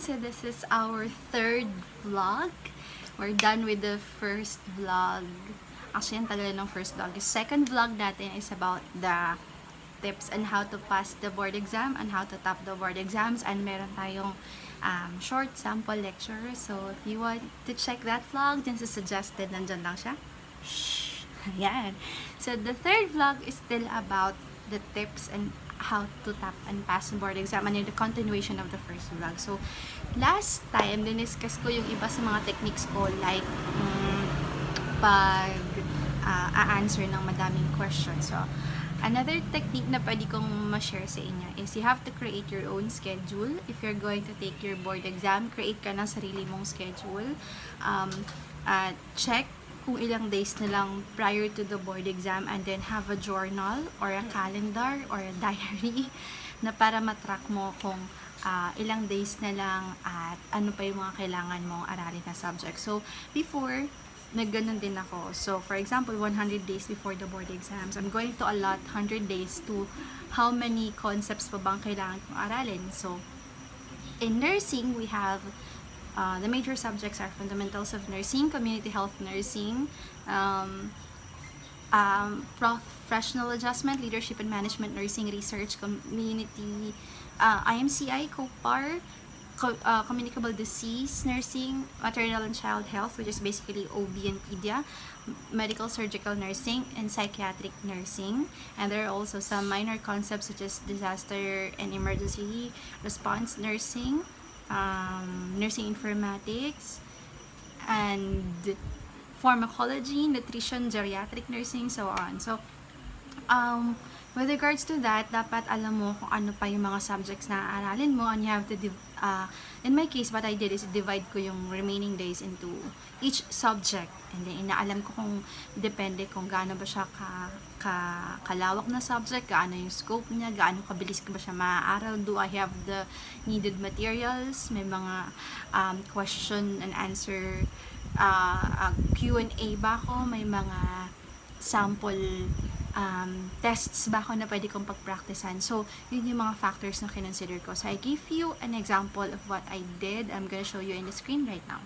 So this is our third vlog. We're done with the first vlog. Actually, ang tagal ng first vlog. The second vlog natin is about the tips on how to pass the board exam and how to top the board exams. And meron tayong short sample lecture. So if you want to check that vlog, dyan sa suggested, nandyan lang siya. Shh! Ayan. So the third vlog is still about the tips and how to tap and pass the board exam and the continuation of the first vlog. So, last time, diniscuss ko yung iba sa mga techniques ko like pag a-answer ng madaming questions. So, another technique na pwede kong ma-share sa inyo is you have to create your own schedule. If you're going to take your board exam, create ka ng sarili mong schedule. Check kung ilang days na lang prior to the board exam and then have a journal or a calendar or a diary na para matrack mo kung ilang days na lang at ano pa yung mga kailangan mong aralin na subject. So, before, nagganon din ako. So, for example, 100 days before the board exams, I'm going to allot 100 days to how many concepts pa bang kailangan kong aralin. So, in nursing, we have the major subjects are fundamentals of nursing, community health nursing, professional adjustment, leadership and management nursing, research, community, IMCI, COPAR, communicable disease nursing, maternal and child health, which is basically OB and pedia, medical surgical nursing, and psychiatric nursing. And there are also some minor concepts such as disaster and emergency response nursing, nursing informatics, and pharmacology, nutrition, geriatric nursing, so on. So, with regards to that, dapat alam mo kung ano pa yung mga subjects na aralin mo, and you have to, in my case, what I did is divide ko yung remaining days into each subject, and then inaalam ko kung depende kung gaano ba siya kalawak na subject, gaano yung scope niya, gaano kabilis ko ba siya maaaral, do I have the needed materials, may mga question and answer Q&A ba ako, may mga sample tests ba ako na pwede kong pag-practicean. So, yun yung mga factors na kinonsider ko. So, I give you an example of what I did. I'm gonna show you in the screen right now.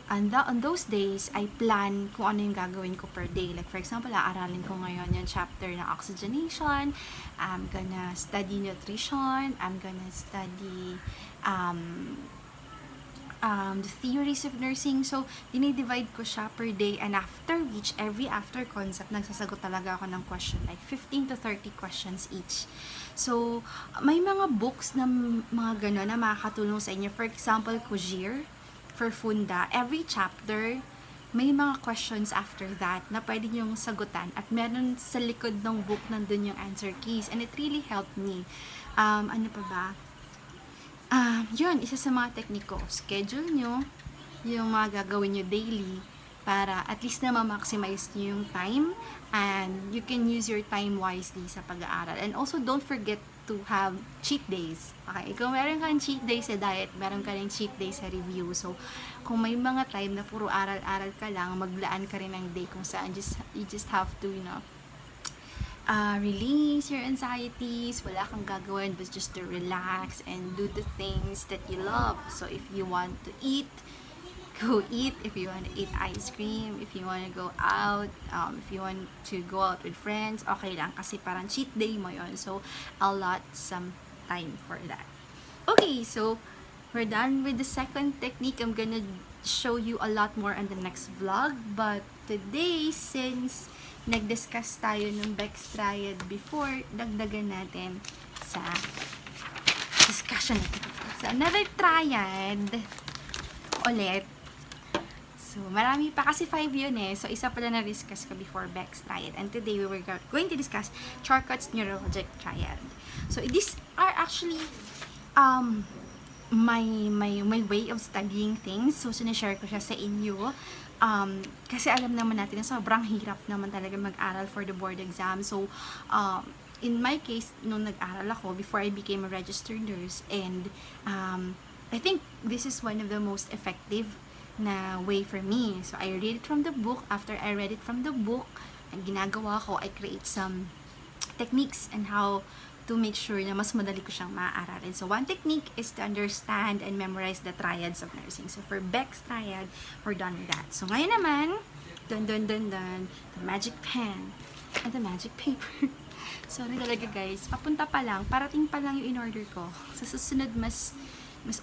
And on those days, I plan kung ano yung gagawin ko per day. Like, for example, aaralin ko ngayon yung chapter na oxygenation. I'm gonna study nutrition. I'm gonna study the theories of nursing. So, dinidivide ko siya per day, and after which, every after concept, nagsasagot talaga ako ng question, like 15 to 30 questions each. So, may mga books na mga gano'n na makakatulong sa inyo. For example, Kujir, for Funda, every chapter, may mga questions after that na pwede niyong sagutan, at meron sa likod ng book nandun yung answer keys, and it really helped me. Ano pa ba? Yun, isa sa mga technique ko, schedule nyo yung mga gagawin nyo daily para at least na ma-maximize nyo yung time, and you can use your time wisely sa pag-aaral. And also, don't forget to have cheat days. Okay, kung meron kang cheat day sa diet, meron ka rin cheat day sa review. So, kung may mga time na puro aral-aral ka lang, maglaan ka rin ng day kung saan you just have to, release your anxieties, wala kang gagawin but just to relax and do the things that you love. So if you want to eat, go eat. If you want to eat ice cream, if you want to go out, if you want to go out with friends, okay lang kasi parang cheat day mo yon. So allot some time for that. Okay, so we're done with the second technique. I'm gonna show you a lot more on the next vlog, but today, since nag-discuss tayo ng Beck's Triad before, dagdagan natin sa discussion natin. So, another triad ulit. So, marami pa kasi 5 yun eh. So, isa pala na-discuss ko before Beck's Triad. And today, we were going to discuss Charcot's neurologic triad. So, these are actually my way of studying things. So, sinishare ko siya sa inyo. Kasi alam naman natin na sobrang hirap naman talaga mag-aral for the board exam. So, in my case, nung nag-aral ako, before I became a registered nurse, and I think this is one of the most effective na way for me. So, I read it from the book. After I read it from the book, ang ginagawa ko, I create some techniques and how to make sure na mas madali ko siyang maaaralin. So, one technique is to understand and memorize the triads of nursing. So, for Beck's triad, we're done with that. So, ngayon naman, the magic pen and the magic paper. Sorry talaga guys, papunta pa lang, parating pa lang yung in-order ko. Sa susunod, mas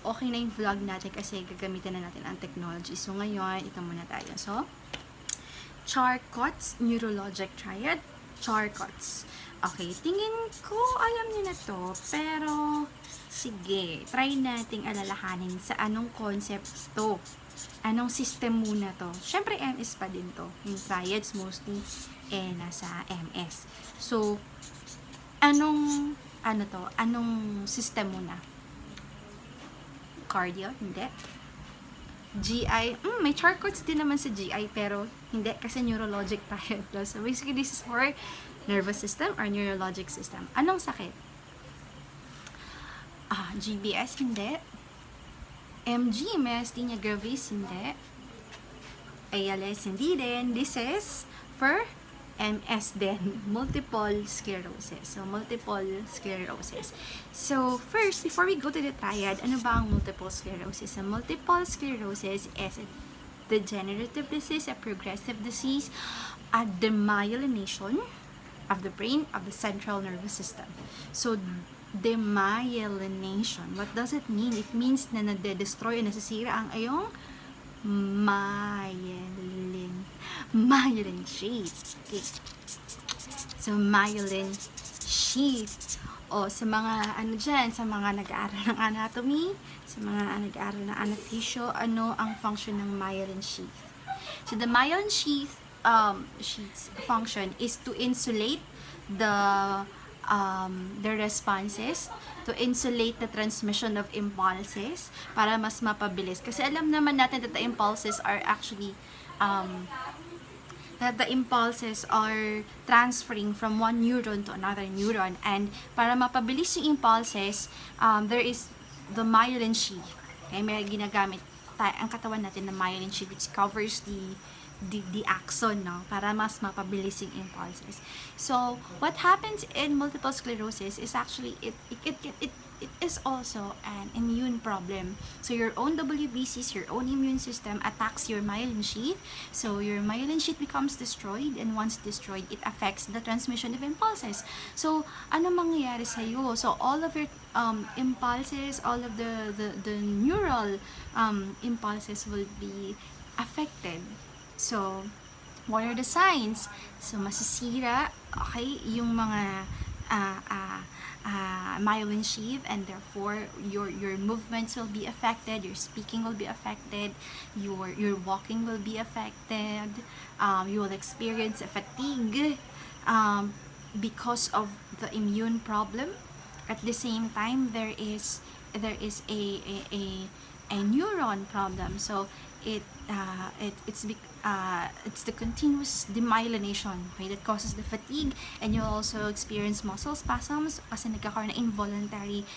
okay na yung vlog natin kasi gagamitin na natin ang technology. So, ngayon, ito muna tayo. So, Charcot's Neurologic Triad. Charcot's. Okay, tingin ko alam niyo na to, pero sige, try nating alalahanin sa anong concept to. Anong system muna to. Siyempre, MS pa din to. Yung triads mostly, nasa MS. So, anong system muna? Cardio? Hindi. GI, may Charcots din naman sa GI, pero hindi, kasi neurologic triad. So, basically, this is for nervous system or neurologic system. Anong sakit? GBS, hindi. MG, myasthenia gravis, hindi. ALS, hindi din. This is for MS din, multiple sclerosis. So, multiple sclerosis. So, first, before we go to the triad, ano ba ang multiple sclerosis? So, multiple sclerosis is a degenerative disease, a progressive disease, a demyelination of the brain, of the central nervous system. So, demyelination, what does it mean? It means na nade-destroy o nasisira ang iyong myelin sheath. Okay. So, myelin sheath. O, sa mga, sa mga nag-aaral ng anatomy, sa mga nag-aaral ng anesthesia, ano ang function ng myelin sheath? So, the myelin sheath's function is to insulate the responses, to insulate the transmission of impulses para mas mapabilis. Kasi alam naman natin that the impulses are actually transferring from one neuron to another neuron, and para mapabilis yung impulses, there is the myelin sheath. Okay, may ginagamit ang katawan natin na myelin sheath, which covers the axon, no, para mas mapabilis yung impulses. So, what happens in multiple sclerosis is actually it is also an immune problem. So, your own WBCs, your own immune system attacks your myelin sheath. So, your myelin sheath becomes destroyed, and once destroyed, it affects the transmission of impulses. So, ano mangyayari sa iyo? So, all of your impulses, all of the neural impulses will be affected. So, what are the signs? So, masisira, okay, yung mga myelin sheath, and therefore your movements will be affected, your speaking will be affected, your walking will be affected, you will experience fatigue because of the immune problem. At the same time, there is a neuron problem. So it's the continuous demyelination, okay, that causes the fatigue, and you'll also experience muscle spasms kasi nagkakaroon na involuntary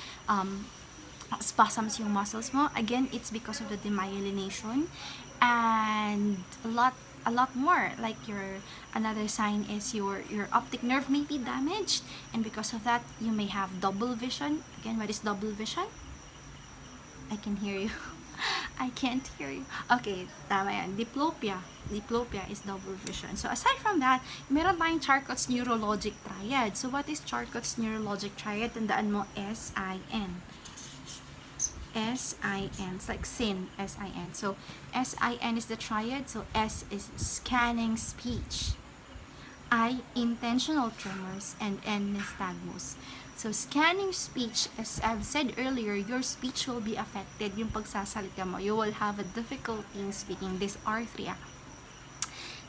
spasms yung muscles mo. Again, it's because of the demyelination, and a lot more. Like another sign is your optic nerve may be damaged, and because of that you may have double vision. Again, what is double vision? I can hear you. I can't hear you. Okay, tama yan. Diplopia. Diplopia is double vision. So, aside from that, meron tayong Charcot's Neurologic Triad. So, what is Charcot's Neurologic Triad? Tandaan mo, S-I-N. S-I-N. It's like sin, S-I-N. So, S-I-N is the triad. So, S is scanning speech. I, intentional tremors. And N, nystagmus. So, scanning speech, as I've said earlier, your speech will be affected. Yung pagsasalita mo, you will have a difficulty in speaking, dysarthria.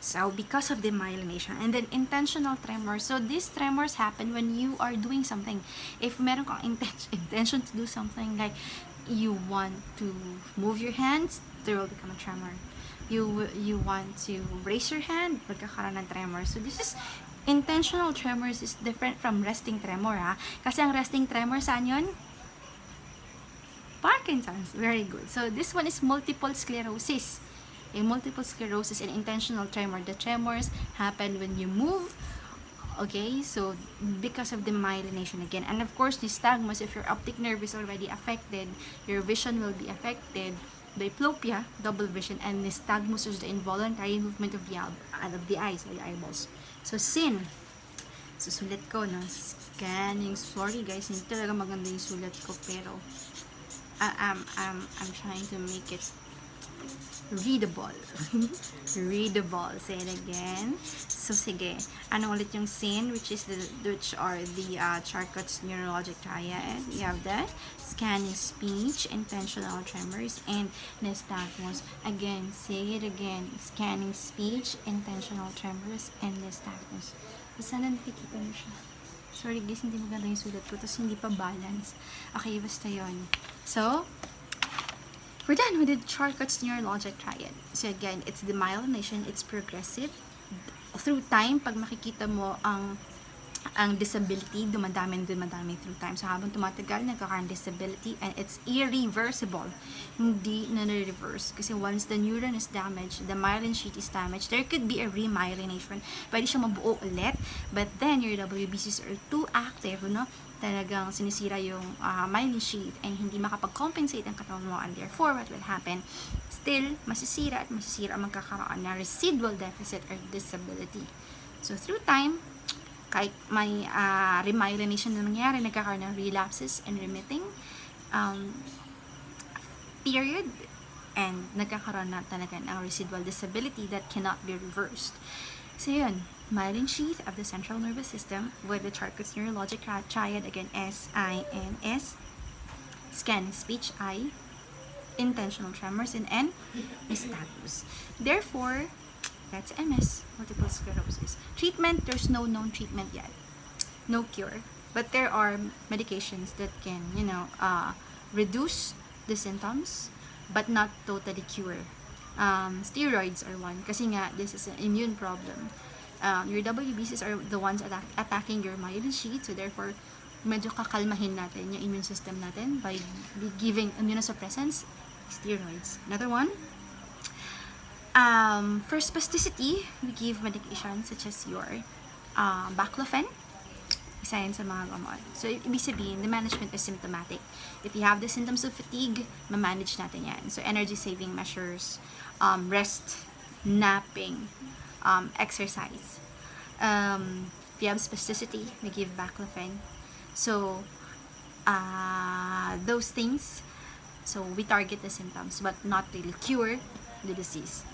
So, because of the demyelination. And then, intentional tremors. So, these tremors happen when you are doing something. If meron kang intention to do something, like you want to move your hands, there will become a tremor. You want to raise your hand, magkakaroon ng tremor. So, this is intentional tremors is different from resting tremor, ha? Kasi ang resting tremor, saan yun? Parkinson's. Very good. So, this one is multiple sclerosis. A multiple sclerosis and intentional tremor. The tremors happen when you move Okay, so because of the myelination again, and of course nystagmus, if your optic nerve is already affected, your vision will be affected. Diplopia, double vision, and nystagmus is the involuntary movement of the eyes or the eyeballs. So sin, susulit ko no, scanning. Sorry guys, hindi talaga maganda yung sulat ko, pero I'm trying to make it readable. Readable. Say it again. So, sige. Ano ulit yung sin, which are the Charcot's neurologic triad. You have the scanning speech, intentional tremors, and nystagmus. Again, say it again. Scanning speech, intentional tremors, and nystagmus. Sana nakikita mo siya. Sorry guys, hindi maganda yung sulat ko. Tapos hindi pa balance. Okay, basta yun. So, we're done with the Charcot's neurologic triad. So again, it's the myelination, it's progressive. Through time, pag makikita mo ang disability, dumadami through time. So habang tumatagal, nagkakaroon disability, and it's irreversible. Hindi na reverse. Kasi once the neuron is damaged, the myelin sheath is damaged, there could be a remyelination. Pwede siya mabuo ulit, but then your WBCs are too active, no? Talagang sinisira yung myelin sheath and hindi makapag-compensate ang katawan mo, and therefore what will happen, still masisira ang magkakaroon na residual deficit or disability. So through time, kahit may remyelination na nangyari, nagkakaroon ng relapses and remitting period, and nagkakaroon na talaga ng residual disability that cannot be reversed. So yun, myelin sheath of the central nervous system with the Charcot's neurologic triad, again, S-I-N-S, scanning speech, I, intentional tremors, and N, nystagmus. Therefore, that's MS, multiple sclerosis. Treatment, there's no known treatment yet. No cure. But there are medications that can, reduce the symptoms, but not totally cure. Steroids are one. Kasi nga, this is an immune problem. Your WBCs are the ones attacking your myelin sheath, so therefore, medyo kakalmahin natin yung immune system natin by giving immunosuppressants, steroids. Another one, for spasticity, we give medications such as your baclofen, isa yan sa mga gamot. So, ibig sabihin, the management is symptomatic. If you have the symptoms of fatigue, ma-manage natin yan. So, energy-saving measures, rest, napping, exercise. If you have spasticity, we give baclofen. So, those things, so we target the symptoms, but not really cure the disease.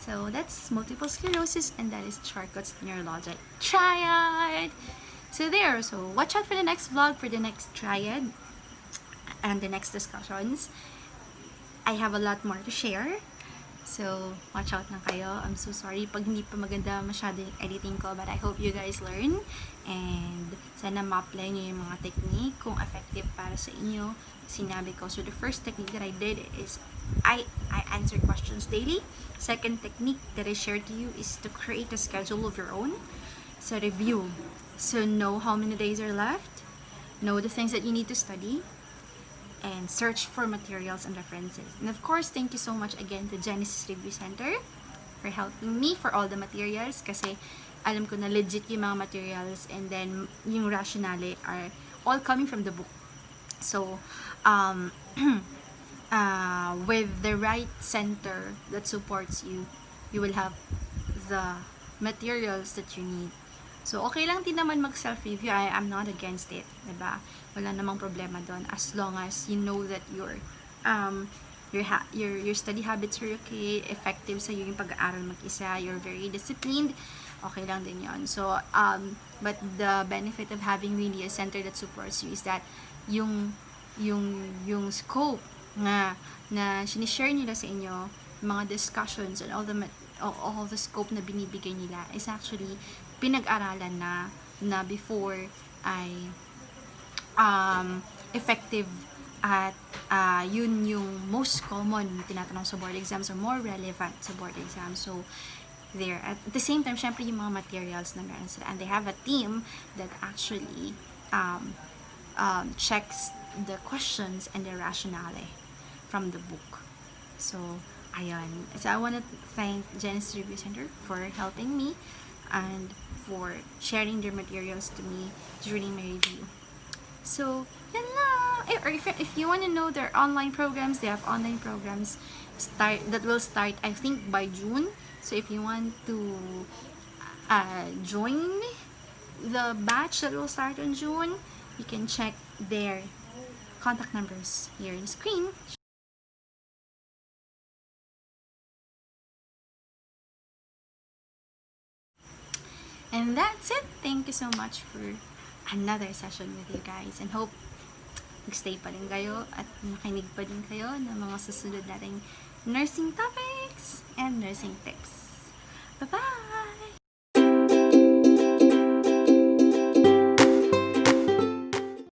So, that's multiple sclerosis, and that is Charcot's neurologic triad. So there, so watch out for the next vlog for the next triad and the next discussions. I have a lot more to share. So, watch out na kayo. I'm so sorry pag hindi pa maganda masyado yung editing ko, but I hope you guys learn. And sana ma-apply nyo yung mga technique kung effective para sa inyo. Sinabi ko. So, the first technique that I did is I answer questions daily. Second technique that I shared to you is to create a schedule of your own. So, review. So, know how many days are left. Know the things that you need to study. And search for materials and references. And of course, thank you so much again to Genesis Review Center for helping me for all the materials. Kasi alam ko na legit yung mga materials, and then yung rationale are all coming from the book. So, with the right center that supports you, you will have the materials that you need. So, okay lang din naman mag-self-review. I'm not against it. Diba? Wala namang problema doon. As long as you know that your study habits are okay, effective sa yung pag-aaral mag-isa, you're very disciplined, okay lang din yon. So, but the benefit of having really a center that supports you is that yung scope na sinishare nila sa inyo, mga discussions and all the scope na binibigay nila is actually pinag-aralan na before ay effective at yun yung most common tinatanong sa board exams or more relevant sa board exams. So, there. At the same time, syempre yung mga materials na meron sila. And they have a team that actually checks the questions and the rationale from the book. So, ayun. So, I want to thank Genesis Review Center for helping me and for sharing their materials to me during my review. So, yan lang. Or if you want to know their online programs, they have online programs that will start, I think, by June. So, if you want to join the batch that will start on June, you can check their contact numbers here on the screen. And that's it. Thank you so much for another session with you guys, and hope stay pa rin kayo at makinig pa din kayo ng mga susunod nating nursing topics and nursing tips. Bye-bye!